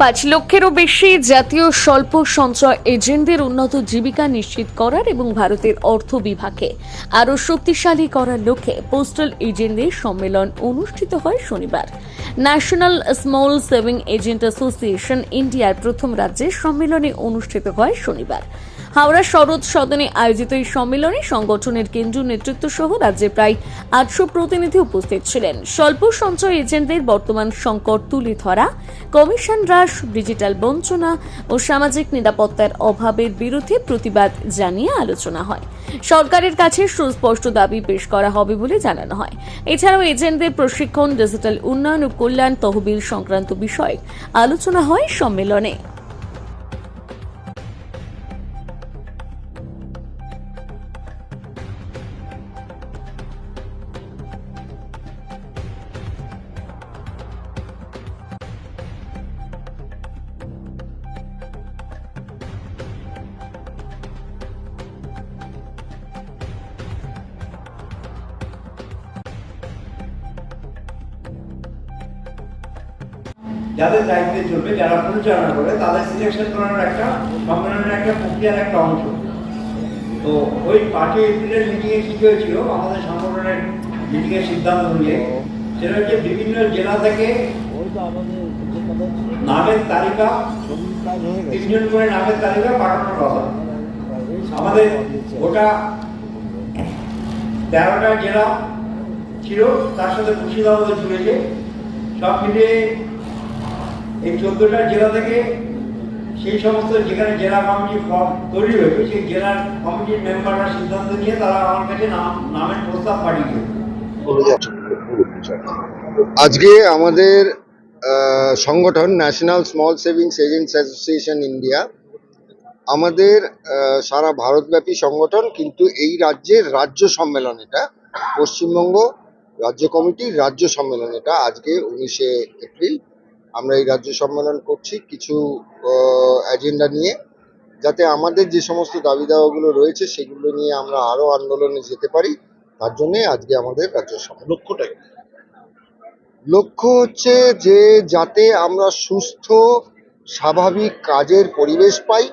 5 লক্ষেরও বেশি জাতীয় স্বল্প সঞ্চয় এজেন্টদের উন্নত জীবিকা নিশ্চিত করার এবং ভারতের অর্থ বিভাগকে আরও শক্তিশালী করার লক্ষ্যে পোস্টাল এজেন্টদের সম্মেলন অনুষ্ঠিত হয় শনিবার। National small saving agent association ইন্ডিয়ার প্রথম রাজ্যের সম্মেলনে অনুষ্ঠিত হয় শনিবার। হাওড়া শরৎ সদনে আয়োজিত এই সম্মেলনে সংগঠনের কেন্দ্রীয় নেতৃত্ব সহ রাজ্যের প্রায় 800 প্রতিনিধি উপস্থিত ছিলেন। স্বল্প সঞ্চয় এজেন্টদের বর্তমান সংকট তুলে ধরা, কমিশন হ্রাস, ডিজিটাল বঞ্চনা ও সামাজিক নিরাপত্তার অভাবের বিরুদ্ধে প্রতিবাদ জানিয়ে আলোচনা হয়। সরকারের কাছে সুস্পষ্ট দাবি পেশ করা হবে বলে জানানো হয়। এছাড়াও এজেন্টদের প্রশিক্ষণ, ডিজিটাল উন্নয়ন ও কল্যাণ তহবিল সংক্রান্ত বিষয়ে আলোচনা হয় সম্মেলনে। যাদের দায়িত্বে চলবে, যারা পরিচালনা করে, তাদের সিলেকশন করার একটা সম্মেলনের একটা প্রক্রিয়ার একটা অংশ। তো ওই 5 এপ্রিলের মিটিংয়ে কী হয়েছিল, আমাদের সংগঠনের মিটিংয়ের সিদ্ধান্ত অনুযায়ী সেটা হচ্ছে বিভিন্ন জেলা থেকে নামের তালিকা, 3 জন করে নামের তালিকা পাঠানোর কথা। আমাদের গোটা 13টা জেলা ছিল, তার সাথে মুর্শিদাবাদও জুড়েছে। সব মিলিয়ে এই 14টা জেলা থেকে সেই সমস্ত যেখানে জেলা কমিটি ফর্ম তৈরি হয়েছে, সেই জেলার কমিটির মেম্বাররা সিদ্ধান্ত নিয়ে তারা আমার কাছে নামের প্রস্তাব পাঠিয়েছে। আজকে আমাদের সংগঠন national small savings agents association India আমাদের সারা ভারতব্যাপী সংগঠন, কিন্তু এই রাজ্যের রাজ্য সম্মেলন, এটা পশ্চিমবঙ্গ রাজ্য কমিটির রাজ্য সম্মেলন। এটা আজকে 19শে এপ্রিল আমরা এই রাজ্য সম্মেলন করছি কিছু এজেন্ডা নিয়ে, যাতে আমাদের যে সমস্ত দাবি দাওয়াগুলো রয়েছে সেগুলো নিয়ে আমরা আরো আন্দোলনে যেতে পারি। তার জন্য আজকে আমাদের রাজ্য সম্মেলন। লক্ষ্য হচ্ছে যে যাতে আমরা সুস্থ স্বাভাবিক কাজের পরিবেশ পাই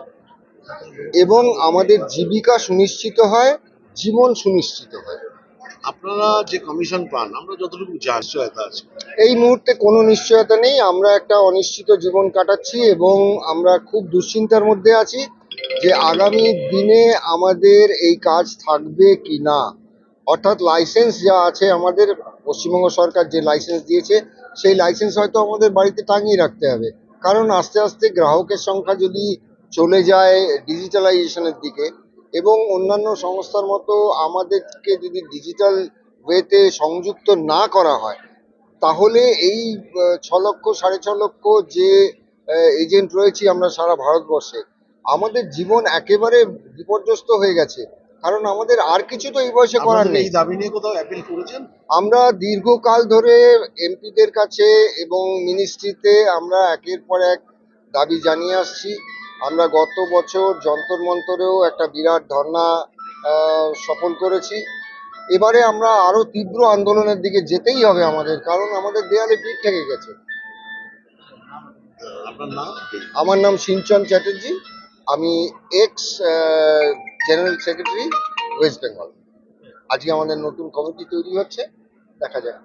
এবং আমাদের জীবিকা সুনিশ্চিত হয়, জীবন সুনিশ্চিত হয়। আপনারা যে কমিশন পান, আমরা যতটুকু নিশ্চয়তা আছে, এই মুহূর্তে কোনো নিশ্চয়তা নেই। আমরা একটা অনিশ্চিত জীবন কাটাচ্ছি এবং আমরা খুব দুশ্চিন্তার মধ্যে আছি যে আগামী দিনে আমাদের এই কাজ থাকবে কি না। অর্থাৎ লাইসেন্স যা আছে, আমাদের পশ্চিমবঙ্গ সরকার যে লাইসেন্স দিয়েছে সেই লাইসেন্স হয়তো আমাদের বাড়িতে টাঙিয়ে রাখতে হবে, কারণ আস্তে আস্তে গ্রাহকের সংখ্যা যদি চলে যায় ডিজিটালাইজেশনের দিকে এবং অন্যান্য সংস্থার মতো আমাদেরকে যদি ডিজিটাল ওয়েতে সংযুক্ত না করা হয়, তাহলে এই 6 লক্ষ 6.5 লক্ষ যে এজেন্ট রয়েছি আমরা সারা ভারতবর্ষে, আমাদের জীবন একেবারে বিপর্যস্ত হয়ে গেছে। কারণ আমাদের আর কিছু তো এই বয়সে করার নেই। এই দাবি নিয়ে কোথাও অ্যাপিল করেছেন? আমরা দীর্ঘকাল ধরে এমপিদের কাছে এবং মিনিস্ট্রিতে আমরা একের পর এক দাবি জানিয়ে আসছি। আমরা গত বছর যন্তর মন্তরেও একটা বিরাট ধর্ণা সফল করেছি। এবারে আমরা আরো তীব্র আন্দোলনের দিকে যেতেই হবে আমাদের, কারণ আমাদের দেয়ালে পিঠ থেকে গেছে। আপনার নাম? আমার নাম সিঞ্চন চ্যাটার্জি, আমি x general secretary West Bengal. আজকে আমাদের নতুন কমিটি তৈরি হচ্ছে, দেখা যাক।